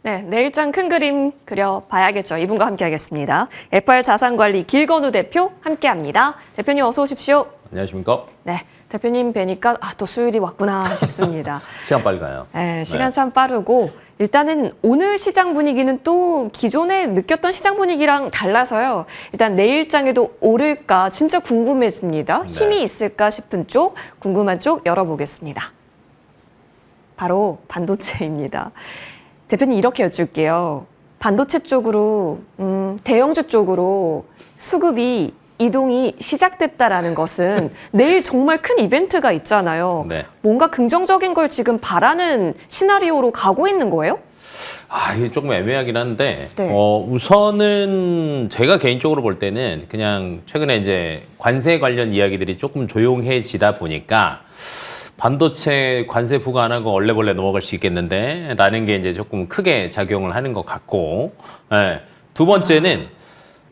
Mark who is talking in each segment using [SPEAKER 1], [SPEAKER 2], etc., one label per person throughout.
[SPEAKER 1] 네, 내일장 큰 그림 그려봐야겠죠. 이분과 함께하겠습니다. FR 자산관리 길건우 대표 함께합니다. 대표님 어서 오십시오.
[SPEAKER 2] 안녕하십니까?
[SPEAKER 1] 네, 대표님 뵈니까 또 수요일이 왔구나 싶습니다.
[SPEAKER 2] 시간 빨리 가요.
[SPEAKER 1] 네, 시간 참 빠르고 일단은 오늘 시장 분위기는 또 기존에 느꼈던 시장 분위기랑 달라서요. 일단 내일장에도 오를까 진짜 궁금해집니다. 힘이 있을까 싶은 쪽, 궁금한 쪽 열어보겠습니다. 바로 반도체입니다. 대표님 이렇게 여쭐게요. 반도체 쪽으로, 대형주 쪽으로 수급이 이동이 시작됐다라는 것은 내일 정말 큰 이벤트가 있잖아요.
[SPEAKER 2] 네.
[SPEAKER 1] 뭔가 긍정적인 걸 지금 바라는 시나리오로 가고 있는 거예요?
[SPEAKER 2] 이게 조금 애매하긴 한데,
[SPEAKER 1] 네.
[SPEAKER 2] 우선은 제가 개인적으로 볼 때는 그냥 최근에 이제 관세 관련 이야기들이 조금 조용해지다 보니까 반도체 관세 부과 안 하고 얼레벌레 넘어갈 수 있겠는데 라는 게 이제 조금 크게 작용을 하는 것 같고, 두 번째는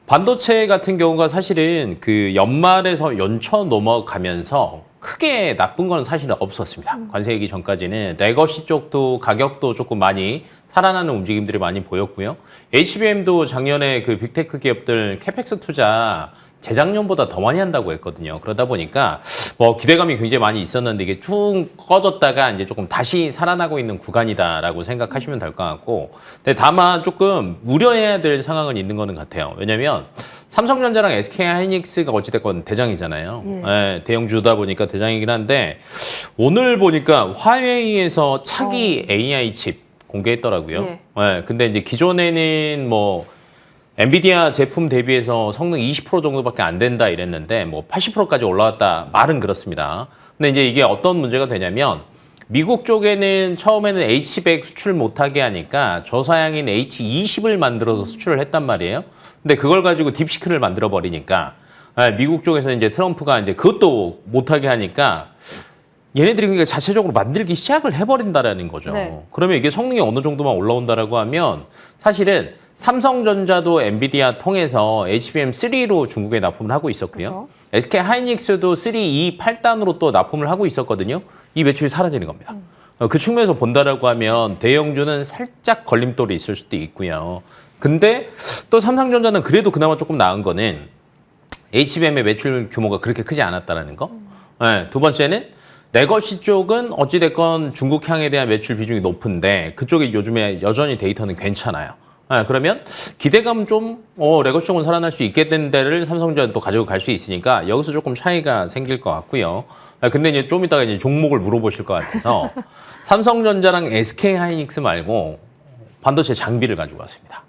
[SPEAKER 2] 반도체 같은 경우가 사실은 그 연말에서 연초 넘어가면서 크게 나쁜 건 사실은 없었습니다. 관세이기 전까지는 레거시 쪽도 가격도 조금 많이 살아나는 움직임들이 많이 보였고요. HBM도 작년에 그 빅테크 기업들 캐펙스 투자 재작년보다 더 많이 한다고 했거든요. 그러다 보니까 뭐 기대감이 굉장히 많이 있었는데 이게 쭉 꺼졌다가 이제 조금 다시 살아나고 있는 구간이다라고 생각하시면 될 것 같고, 근데 다만 조금 우려해야 될 상황은 있는 거는 같아요. 왜냐면 삼성전자랑 SK하이닉스가 어찌됐건 대장이잖아요. 대형주다 보니까 대장이긴 한데 오늘 보니까 화웨이에서 차기 AI 칩 공개했더라고요. 근데 이제 기존에는 뭐 엔비디아 제품 대비해서 성능 20% 정도밖에 안 된다 이랬는데 뭐 80%까지 올라왔다 말은 그렇습니다. 근데 이제 이게 어떤 문제가 되냐면 미국 쪽에는 처음에는 H100 수출 못하게 하니까 저사양인 H20을 만들어서 수출을 했단 말이에요. 근데 그걸 가지고 딥시크를 만들어 버리니까 미국 쪽에서 이제 트럼프가 이제 그것도 못하게 하니까 얘네들이 그러니까 자체적으로 만들기 시작을 해버린다라는 거죠.
[SPEAKER 1] 네.
[SPEAKER 2] 그러면 이게 성능이 어느 정도만 올라온다라고 하면 사실은 삼성전자도 엔비디아 통해서 HBM3로 중국에 납품을 하고 있었고요.
[SPEAKER 1] 그렇죠.
[SPEAKER 2] SK하이닉스도 3, 2, 8단으로 또 납품을 하고 있었거든요. 이 매출이 사라지는 겁니다. 그 측면에서 본다라고 하면 대형주는 살짝 걸림돌이 있을 수도 있고요. 근데 또 삼성전자는 그래도 그나마 조금 나은 거는 HBM의 매출 규모가 그렇게 크지 않았다는 거. 두 번째는 레거시 쪽은 어찌됐건 중국향에 대한 매출 비중이 높은데 그쪽이 요즘에 여전히 데이터는 괜찮아요. 그러면 기대감은 좀 레거시 쪽은 살아날 수 있겠는 데를 삼성전자 또 가지고 갈 수 있으니까 여기서 조금 차이가 생길 것 같고요. 근데 이제 좀 이따가 이제 종목을 물어보실 것 같아서 삼성전자랑 SK하이닉스 말고 반도체 장비를 가지고 왔습니다.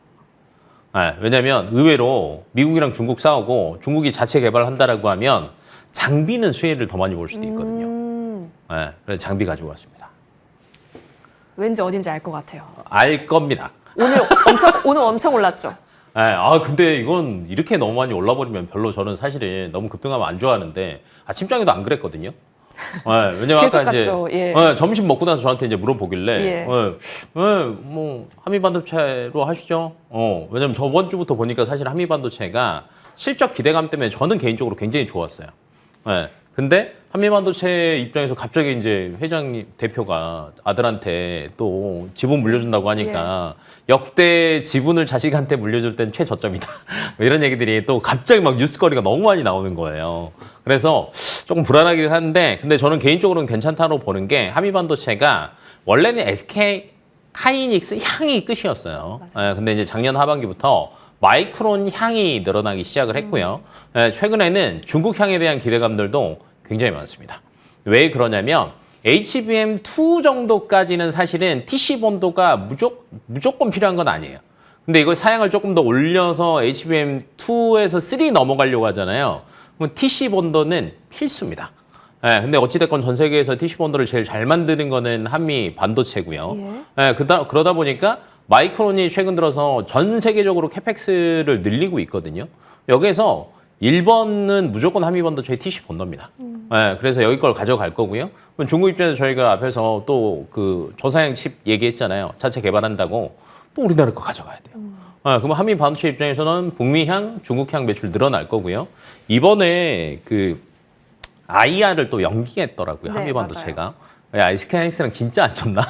[SPEAKER 2] 왜냐하면 의외로 미국이랑 중국 싸우고 중국이 자체 개발한다라고 하면 장비는 수혜를 더 많이 볼 수도 있거든요. 그래서 장비 가지고 왔습니다.
[SPEAKER 1] 왠지 어딘지 알 것 같아요.
[SPEAKER 2] 알 겁니다.
[SPEAKER 1] 오늘 엄청 올랐죠?
[SPEAKER 2] 근데 이건 이렇게 너무 많이 올라버리면 별로 저는 사실은 너무 급등하면 안 좋아하는데 아침장에도 안 그랬거든요. 왜냐면
[SPEAKER 1] 계속
[SPEAKER 2] 아까 이제
[SPEAKER 1] 갔죠.
[SPEAKER 2] 점심 먹고 나서 저한테 이제 물어보길래 뭐 한미반도체로 하시죠. 왜냐면 저번 주부터 보니까 사실 한미반도체가 실적 기대감 때문에 저는 개인적으로 굉장히 좋았어요. 근데 한미반도체 입장에서 갑자기 이제 회장님 대표가 아들한테 또 지분 물려준다고 하니까 역대 지분을 자식한테 물려줄 땐 최저점이다. 뭐 이런 얘기들이 또 갑자기 막 뉴스거리가 너무 많이 나오는 거예요. 그래서 조금 불안하긴 한데 근데 저는 개인적으로는 괜찮다고 보는 게 한미반도체가 원래는 SK 하이닉스 향이 끝이었어요. 근데 이제 작년 하반기부터 마이크론 향이 늘어나기 시작을 했고요. 최근에는 중국 향에 대한 기대감들도 굉장히 많습니다. 왜 그러냐면 HBM2 정도까지는 사실은 TC 본도가 무조건 필요한 건 아니에요. 근데 이걸 사양을 조금 더 올려서 HBM2에서 3 넘어가려고 하잖아요. 그럼 TC 본도는 필수입니다. 근데 어찌됐건 전 세계에서 TC 본도를 제일 잘 만드는 거는 한미 반도체고요. 그러다 보니까 마이크론이 최근 들어서 전 세계적으로 캐펙스를 늘리고 있거든요. 여기에서 1번은 무조건 한미반도체의 TC 본도입니다. 그래서 여기 걸 가져갈 거고요. 그럼 중국 입장에서 저희가 앞에서 또 그 저사양 칩 얘기했잖아요. 자체 개발한다고 또 우리나라 거 가져가야 돼요. 그럼 한미반도체 입장에서는 북미향, 중국향 매출 늘어날 거고요. 이번에 그 IR을 또 연기했더라고요.
[SPEAKER 1] 네,
[SPEAKER 2] 한미반도체가. 야, SK하이닉스랑 진짜 안 쳤나?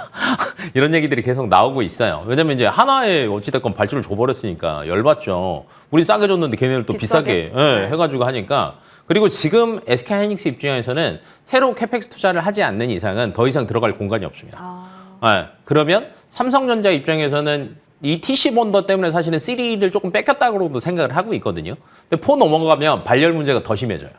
[SPEAKER 2] 이런 얘기들이 계속 나오고 있어요. 왜냐면 이제 하나에 어찌됐건 발주를 줘버렸으니까 열받죠. 우리 싸게 줬는데 걔네들 또 비싸게 예, 해가지고 하니까. 그리고 지금 SK하이닉스 입장에서는 새로 캐펙스 투자를 하지 않는 이상은 더 이상 들어갈 공간이 없습니다. 예, 그러면 삼성전자 입장에서는 이 TC 본더 때문에 사실은 시리를 조금 뺏겼다고도 생각을 하고 있거든요. 근데 4 넘어가면 발열 문제가 더 심해져요.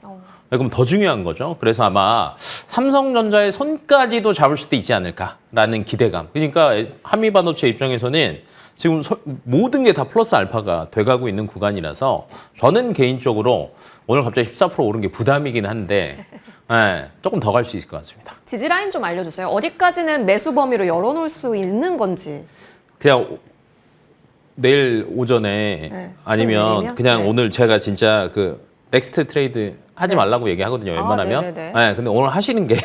[SPEAKER 2] 그럼 더 중요한 거죠. 그래서 아마 삼성전자의 손까지도 잡을 수도 있지 않을까라는 기대감. 그러니까 한미반도체 입장에서는 지금 모든 게 다 플러스 알파가 돼가고 있는 구간이라서 저는 개인적으로 오늘 갑자기 14% 오른 게 부담이긴 한데 네, 조금 더 갈 수 있을 것 같습니다.
[SPEAKER 1] 지지라인 좀 알려주세요. 어디까지는 매수 범위로 열어놓을 수 있는 건지.
[SPEAKER 2] 그냥 내일 오전에
[SPEAKER 1] 네,
[SPEAKER 2] 아니면 그냥
[SPEAKER 1] 네.
[SPEAKER 2] 오늘 제가 진짜 그 넥스트 트레이드 하지 말라고 얘기하거든요. 웬만하면. 네, 근데 오늘 하시는 게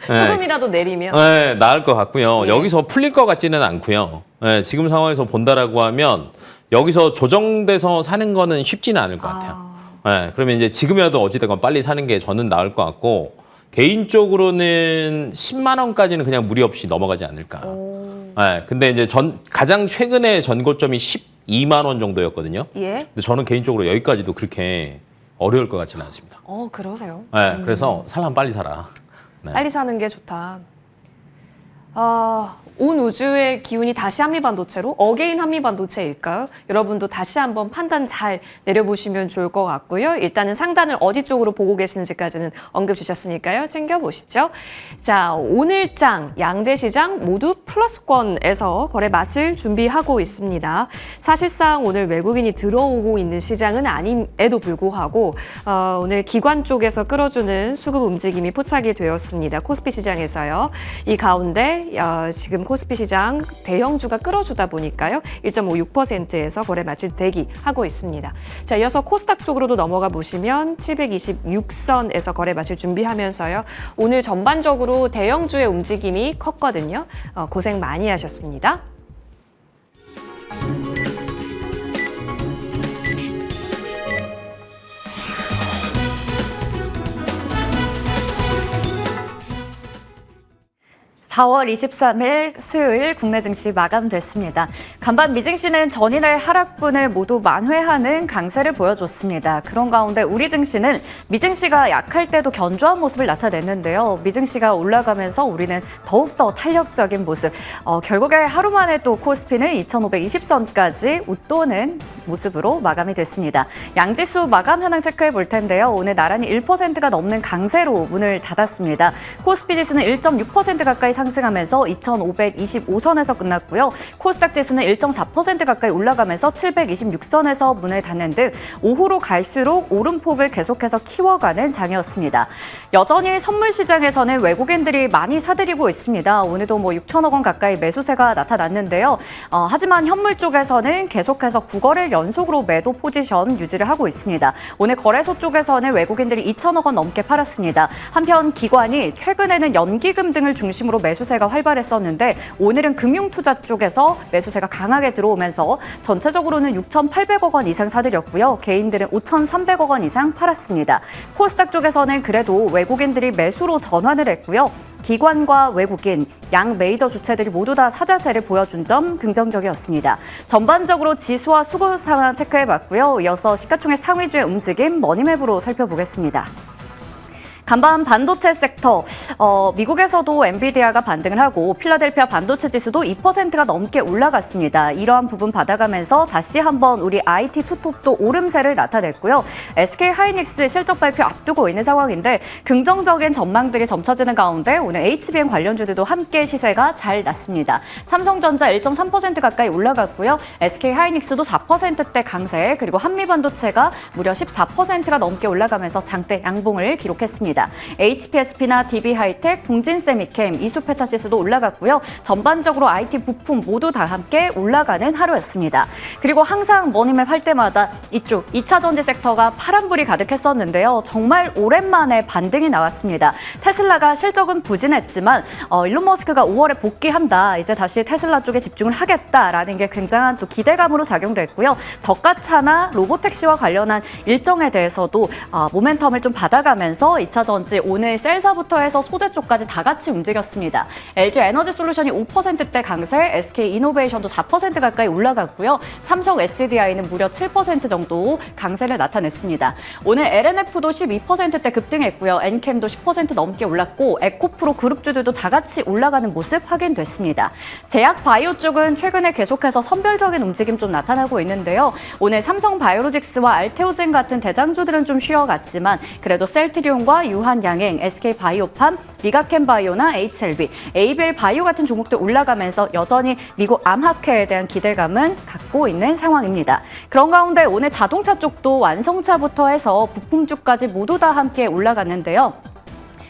[SPEAKER 1] 조금이라도 내리면
[SPEAKER 2] 네, 나을 것 같고요.
[SPEAKER 1] 예.
[SPEAKER 2] 여기서 풀릴 것 같지는 않고요. 네, 지금 상황에서 본다라고 하면 여기서 조정돼서 사는 거는 쉽지는 않을 것 같아요. 네, 그러면 이제 지금이라도 어찌됐건 빨리 사는 게 저는 나을 것 같고 개인적으로는 10만 원까지는 그냥 무리 없이 넘어가지 않을까. 네, 근데 이제 가장 최근에 전고점이 12만 원 정도였거든요.
[SPEAKER 1] 예.
[SPEAKER 2] 근데 저는 개인적으로 여기까지도 그렇게 어려울 것 같지는 않습니다.
[SPEAKER 1] 그러세요?
[SPEAKER 2] 네, 그래서 살려면 빨리 사라. 네.
[SPEAKER 1] 빨리 사는 게 좋다. 온 우주의 기운이 다시 한미반도체로 어게인 한미반도체일까요? 여러분도 다시 한번 판단 잘 내려보시면 좋을 것 같고요. 일단은 상단을 어디 쪽으로 보고 계시는지까지는 언급 주셨으니까요. 챙겨보시죠. 자, 오늘장 양대 시장 모두 플러스권에서 거래 마칠 준비하고 있습니다. 사실상 오늘 외국인이 들어오고 있는 시장은 아님에도 불구하고 오늘 기관 쪽에서 끌어주는 수급 움직임이 포착이 되었습니다. 코스피 시장에서요. 이 가운데 지금 코스피 시장 대형주가 끌어주다 보니까요. 1.56%에서 거래 마칠 대기하고 있습니다. 자, 이어서 코스닥 쪽으로도 넘어가 보시면 726선에서 거래 마칠 준비하면서요. 오늘 전반적으로 대형주의 움직임이 컸거든요. 고생 많이 하셨습니다.
[SPEAKER 3] (4월 23일) 수요일 국내 증시 마감됐습니다. 간밤 미증시는 전일의 하락분을 모두 만회하는 강세를 보여줬습니다. 그런 가운데 우리 증시는 미증시가 약할 때도 견조한 모습을 나타냈는데요. 미증시가 올라가면서 우리는 더욱더 탄력적인 모습. 결국에 하루 만에 또 코스피는 2520선까지 웃도는 모습으로 마감이 됐습니다. 양지수 마감 현황 체크해 볼 텐데요. 오늘 나란히 1%가 넘는 강세로 문을 닫았습니다. 코스피 지수는 1.6% 가까이 상승하면서 2,525선에서 끝났고요. 코스닥 지수는 1.4% 가까이 올라가면서 726선에서 문을 닫는 등 오후로 갈수록 오름폭을 계속해서 키워가는 장이었습니다. 여전히 선물 시장에서는 외국인들이 많이 사들이고 있습니다. 오늘도 6천억 원 가까이 매수세가 나타났는데요. 하지만 현물 쪽에서는 계속해서 9거래일 연속으로 매도 포지션 유지를 하고 있습니다. 오늘 거래소 쪽에서는 외국인들이 2천억 원 넘게 팔았습니다. 한편 기관이 최근에는 연기금 등을 중심으로 매수세가 활발했었는데 오늘은 금융투자 쪽에서 매수세가 강하게 들어오면서 전체적으로는 6,800억 원 이상 사들였고요. 개인들은 5,300억 원 이상 팔았습니다. 코스닥 쪽에서는 그래도 외국인들이 매수로 전환을 했고요. 기관과 외국인, 양 메이저 주체들이 모두 다 사자세를 보여준 점 긍정적이었습니다. 전반적으로 지수와 수급 상황 체크해봤고요. 이어서 시가총액 상위주의 움직임 머니맵으로 살펴보겠습니다. 간밤 반도체 섹터, 미국에서도 엔비디아가 반등을 하고 필라델피아 반도체 지수도 2%가 넘게 올라갔습니다. 이러한 부분 받아가면서 다시 한번 우리 IT 투톱도 오름세를 나타냈고요. SK하이닉스 실적 발표 앞두고 있는 상황인데 긍정적인 전망들이 점쳐지는 가운데 오늘 HBM 관련주들도 함께 시세가 잘 났습니다. 삼성전자 1.3% 가까이 올라갔고요. SK하이닉스도 4%대 강세, 그리고 한미반도체가 무려 14%가 넘게 올라가면서 장대 양봉을 기록했습니다. HPSP나 DB하이텍, 동진세미캠, 이수페타시스도 올라갔고요. 전반적으로 IT 부품 모두 다 함께 올라가는 하루였습니다. 그리고 항상 머니맵 할 때마다 이쪽 2차 전지 섹터가 파란불이 가득했었는데요. 정말 오랜만에 반등이 나왔습니다. 테슬라가 실적은 부진했지만 일론 머스크가 5월에 복귀한다. 이제 다시 테슬라 쪽에 집중을 하겠다라는 게 굉장한 또 기대감으로 작용됐고요. 저가차나 로보택시와 관련한 일정에 대해서도 모멘텀을 좀 받아가면서 2차 전자전지 오늘 셀사부터 해서 소재 쪽까지 다 같이 움직였습니다. LG 에너지 솔루션이 5%대 강세, SK 이노베이션도 4% 가까이 올라갔고요. 삼성 SDI는 무려 7% 정도 강세를 나타냈습니다. 오늘 LNF도 12%대 급등했고요. 엔캠도 10% 넘게 올랐고 에코프로 그룹주들도 다 같이 올라가는 모습 확인됐습니다. 제약 바이오 쪽은 최근에 계속해서 선별적인 움직임 좀 나타나고 있는데요. 오늘 삼성 바이오로직스와 알테오젠 같은 대장주들은 좀 쉬어갔지만 그래도 셀트리온과 유한양행, SK 바이오팜, 리가켄 바이오나 HLB, ABL 바이오 같은 종목들 올라가면서 여전히 미국 암학회에 대한 기대감은 갖고 있는 상황입니다. 그런 가운데 오늘 자동차 쪽도 완성차부터 해서 부품주까지 모두 다 함께 올라갔는데요.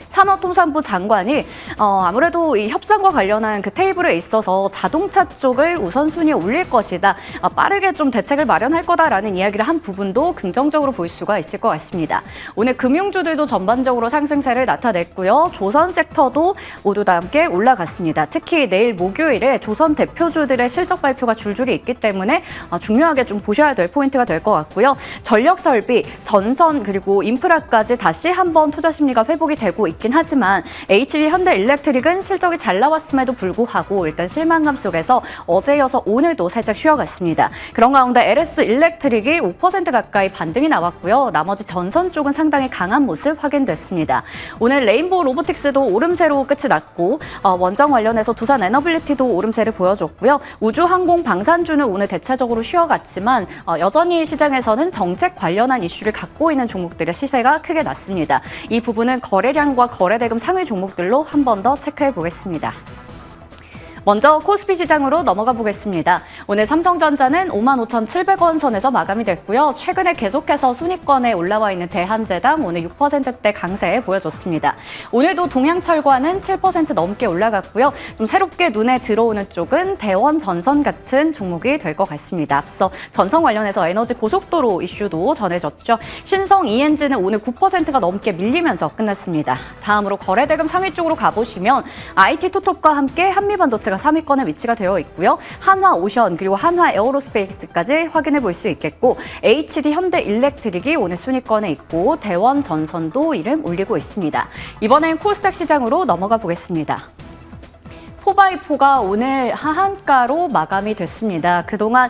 [SPEAKER 3] 산업통상부 장관이 아무래도 이 협상과 관련한 그 테이블에 있어서 자동차 쪽을 우선순위에 올릴 것이다. 빠르게 좀 대책을 마련할 거다라는 이야기를 한 부분도 긍정적으로 볼 수가 있을 것 같습니다. 오늘 금융주들도 전반적으로 상승세를 나타냈고요. 조선 섹터도 모두 다 함께 올라갔습니다. 특히 내일 목요일에 조선 대표주들의 실적 발표가 줄줄이 있기 때문에 중요하게 좀 보셔야 될 포인트가 될 것 같고요. 전력 설비, 전선 그리고 인프라까지 다시 한번 투자 심리가 회복이 되고 있긴 하지만 HD 현대일렉트릭은 실적이 잘 나왔음에도 불구하고 일단 실망감 속에서 어제 이어서 오늘도 살짝 쉬어갔습니다. 그런 가운데 LS 일렉트릭이 5% 가까이 반등이 나왔고요. 나머지 전선 쪽은 상당히 강한 모습 확인됐습니다. 오늘 레인보우 로보틱스도 오름세로 끝이 났고 원정 관련해서 두산 에너빌리티도 오름세를 보여줬고요. 우주항공 방산주는 오늘 대체적으로 쉬어갔지만 여전히 시장에서는 정책 관련한 이슈를 갖고 있는 종목들의 시세가 크게 났습니다. 이 부분은 거래량과 거래대금 상위 종목들로 한 번 더 체크해 보겠습니다. 먼저 코스피 시장으로 넘어가 보겠습니다. 오늘 삼성전자는 55,700원 선에서 마감이 됐고요. 최근에 계속해서 순위권에 올라와 있는 대한제당 오늘 6%대 강세 보여줬습니다. 오늘도 동양철과는 7% 넘게 올라갔고요. 좀 새롭게 눈에 들어오는 쪽은 대원전선 같은 종목이 될 것 같습니다. 앞서 전선 관련해서 에너지 고속도로 이슈도 전해졌죠. 신성 ENG는 오늘 9%가 넘게 밀리면서 끝났습니다. 다음으로 거래대금 상위 쪽으로 가보시면 IT토톱과 함께 한미반도체가 3위권에 위치가 되어 있고요. 한화오션 그리고 한화에어로스페이스까지 확인해 볼 수 있겠고 HD 현대일렉트릭이 오늘 순위권에 있고 대원전선도 이름 올리고 있습니다. 이번엔 코스닥 시장으로 넘어가 보겠습니다. 4x4가 오늘 하한가로 마감이 됐습니다. 그동안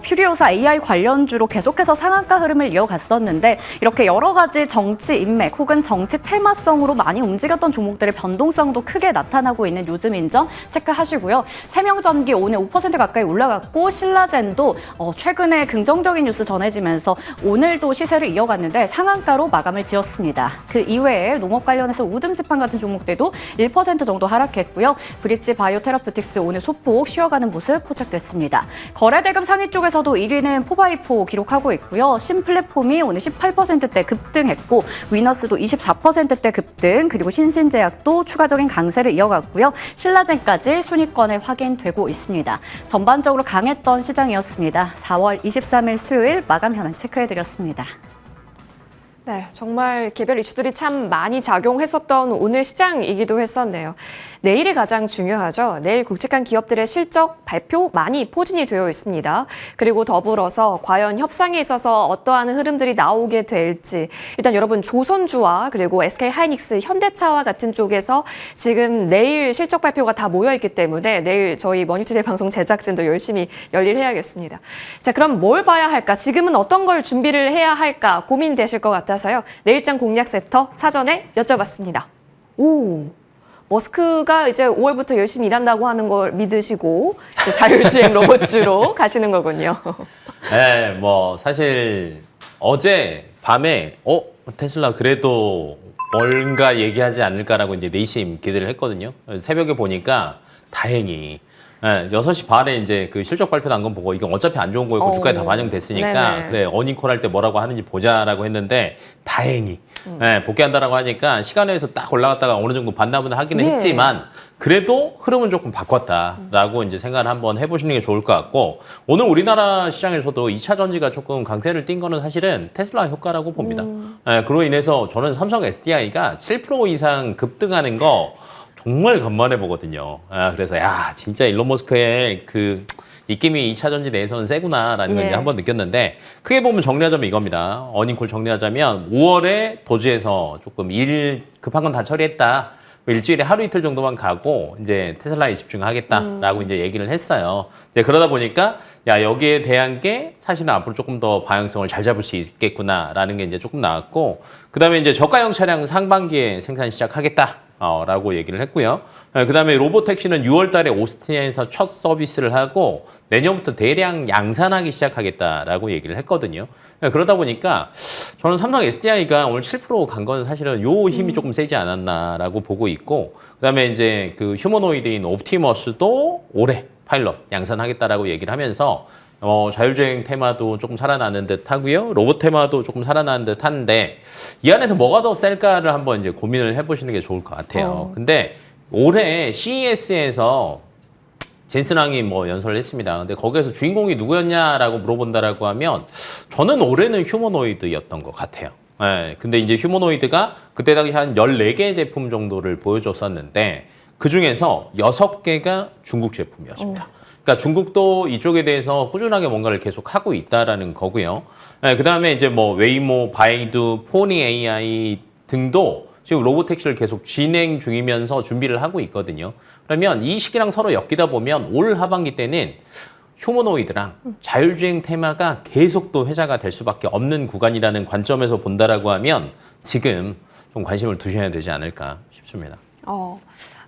[SPEAKER 3] 퓨리오사 AI 관련주로 계속해서 상한가 흐름을 이어갔었는데 이렇게 여러 가지 정치 인맥 혹은 정치 테마성으로 많이 움직였던 종목들의 변동성도 크게 나타나고 있는 요즘인 점 체크하시고요. 세명전기 오늘 5% 가까이 올라갔고 신라젠도 최근에 긍정적인 뉴스 전해지면서 오늘도 시세를 이어갔는데 상한가로 마감을 지었습니다. 그 이외에 농업 관련해서 우듬지판 같은 종목들도 1% 정도 하락했고요. 브릿지 바이오테라퓨틱스 오늘 소폭 쉬어가는 모습 포착됐습니다. 거래대금 상위 쪽에서도 1위는 4x4 기록하고 있고요. 신플랫폼이 오늘 18%대 급등했고 위너스도 24%대 급등 그리고 신신제약도 추가적인 강세를 이어갔고요. 신라젠까지 순위권에 확인되고 있습니다. 전반적으로 강했던 시장이었습니다. 4월 23일 수요일 마감 현황 체크해드렸습니다.
[SPEAKER 1] 네, 정말 개별 이슈들이 참 많이 작용했었던 오늘 시장이기도 했었네요. 내일이 가장 중요하죠. 내일 굵직한 기업들의 실적 발표 많이 포진이 되어 있습니다. 그리고 더불어서 과연 협상에 있어서 어떠한 흐름들이 나오게 될지 일단 여러분 조선주와 그리고 SK하이닉스, 현대차와 같은 쪽에서 지금 내일 실적 발표가 다 모여있기 때문에 내일 저희 머니투데이 방송 제작진도 열심히 열일해야겠습니다. 자, 그럼 뭘 봐야 할까? 지금은 어떤 걸 준비를 해야 할까 고민되실 것 같아서요. 내일장 공략 세터 사전에 여쭤봤습니다. 머스크가 이제 5월부터 열심히 일한다고 하는 걸 믿으시고 이제 자율주행 로봇주로 가시는 거군요.
[SPEAKER 2] 네, 뭐 사실 어제 밤에 테슬라 그래도 뭔가 얘기하지 않을까라고 이제 내심 기대를 했거든요. 새벽에 보니까 다행히 6시 반에 이제 그 실적 발표 난 건 보고 이건 어차피 안 좋은 거고 주가에 다 반영됐으니까
[SPEAKER 1] 네네.
[SPEAKER 2] 그래 어닝콜 할 때 뭐라고 하는지 보자라고 했는데 다행히 복귀한다라고 하니까 시간에서 딱 올라갔다가 어느 정도 반납은 하기는
[SPEAKER 1] 네.
[SPEAKER 2] 했지만 그래도 흐름은 조금 바꿨다라고 이제 생각을 한번 해보시는 게 좋을 것 같고 오늘 우리나라 시장에서도 2차 전지가 조금 강세를 띈 거는 사실은 테슬라 효과라고 봅니다. 그로 인해서 저는 삼성 SDI가 7% 이상 급등하는 거 정말 간만에 보거든요. 그래서 진짜 일론 머스크의 그 입김이 2차 전지 내에서는 세구나라는 걸
[SPEAKER 1] 예.
[SPEAKER 2] 이제 한번 느꼈는데 크게 보면 정리하자면 이겁니다. 어닝콜 정리하자면 5월에 도지에서 조금 일 급한 건 다 처리했다. 일주일에 하루 이틀 정도만 가고 이제 테슬라에 집중하겠다라고 이제 얘기를 했어요. 이제 그러다 보니까 야 여기에 대한 게 사실은 앞으로 조금 더 방향성을 잘 잡을 수 있겠구나라는 게 이제 조금 나왔고 그다음에 이제 저가형 차량 상반기에 생산 시작하겠다. 라고 얘기를 했고요. 그다음에 로보택시는 6월 달에 오스틴에서 첫 서비스를 하고 내년부터 대량 양산하기 시작하겠다라고 얘기를 했거든요. 그러다 보니까 저는 삼성 SDI가 오늘 7%간 건 사실은 요 힘이 조금 세지 않았나라고 보고 있고 그다음에 이제 그 휴머노이드인 옵티머스도 올해 파일럿 양산하겠다라고 얘기를 하면서 자율주행 테마도 조금 살아나는 듯 하고요. 로봇 테마도 조금 살아나는 듯 하는데 이 안에서 뭐가 더 셀까를 한번 이제 고민을 해보시는 게 좋을 것 같아요. 근데 올해 CES에서 젠슨왕이 뭐 연설을 했습니다. 근데 거기에서 주인공이 누구였냐라고 물어본다라고 하면 저는 올해는 휴머노이드였던 것 같아요. 네, 근데 이제 휴머노이드가 그때 당시 한 14개 제품 정도를 보여줬었는데 그 중에서 6개가 중국 제품이었습니다. 그러니까 중국도 이쪽에 대해서 꾸준하게 뭔가를 계속 하고 있다라는 거고요. 네, 그다음에 이제 뭐 웨이모, 바이두, 포니 AI 등도 지금 로보택시를 계속 진행 중이면서 준비를 하고 있거든요. 그러면 이 시기랑 서로 엮이다 보면 올 하반기 때는 휴머노이드랑 자율주행 테마가 계속 또 회자가 될 수밖에 없는 구간이라는 관점에서 본다라고 하면 지금 좀 관심을 두셔야 되지 않을까 싶습니다.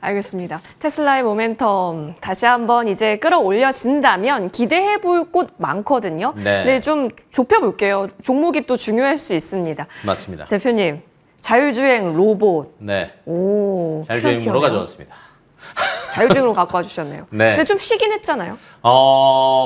[SPEAKER 1] 알겠습니다. 테슬라의 모멘텀 다시 한번 이제 끌어올려진다면 기대해 볼 곳 많거든요.
[SPEAKER 2] 네.
[SPEAKER 1] 좀 좁혀볼게요. 종목이 또 중요할 수 있습니다.
[SPEAKER 2] 맞습니다.
[SPEAKER 1] 대표님, 자율주행 로봇.
[SPEAKER 2] 네.
[SPEAKER 1] 오,
[SPEAKER 2] 자율주행으로
[SPEAKER 1] 퓨런티어네요.
[SPEAKER 2] 가져왔습니다.
[SPEAKER 1] 자율주행으로 갖고 와주셨네요.
[SPEAKER 2] 네.
[SPEAKER 1] 근데 좀 쉬긴 했잖아요.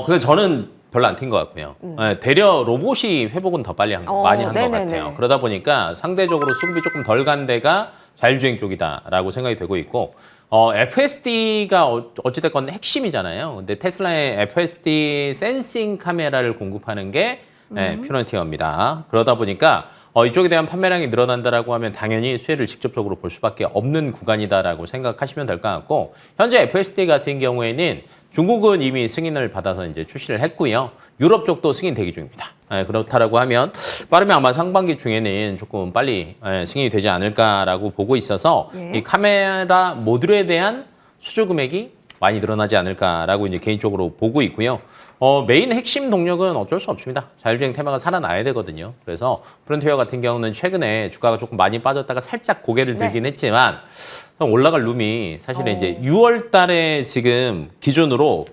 [SPEAKER 2] 근데 저는 별로 안 튄 것 같고요. 네, 되려 로봇이 회복은 더 빨리 많이 한 것
[SPEAKER 1] 네네네.
[SPEAKER 2] 같아요. 그러다 보니까 상대적으로 수급이 조금 덜 간 데가 자율주행 쪽이다라고 생각이 되고 있고 FSD가 어찌됐건 핵심이잖아요. 근데 테슬라의 FSD 센싱 카메라를 공급하는 게 퓨런티어입니다. 그러다 보니까 이쪽에 대한 판매량이 늘어난다라고 하면 당연히 수혜를 직접적으로 볼 수밖에 없는 구간이다라고 생각하시면 될 것 같고 현재 FSD 같은 경우에는 중국은 이미 승인을 받아서 이제 출시를 했고요. 유럽 쪽도 승인 대기 중입니다. 그렇다라고 하면 빠르면 아마 상반기 중에는 조금 빨리 승인이 되지 않을까라고 보고 있어서 이 카메라 모듈에 대한 수주 금액이 많이 늘어나지 않을까라고 이제 개인적으로 보고 있고요. 메인 핵심 동력은 어쩔 수 없습니다. 자율주행 테마가 살아나야 되거든요. 그래서 프론티어 같은 경우는 최근에 주가가 조금 많이 빠졌다가 살짝 고개를 들긴 했지만 올라갈 룸이 사실은 이제 6월 달에 지금 기준으로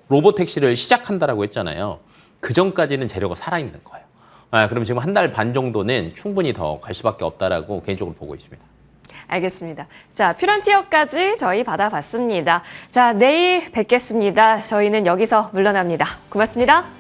[SPEAKER 2] 로보택시를 시작한다라고 했잖아요. 그 전까지는 재료가 살아있는 거예요. 그럼 지금 한 달 반 정도는 충분히 더 갈 수밖에 없다라고 개인적으로 보고 있습니다.
[SPEAKER 1] 알겠습니다. 자, 퓨런티어까지 저희 받아봤습니다. 자, 내일 뵙겠습니다. 저희는 여기서 물러납니다. 고맙습니다.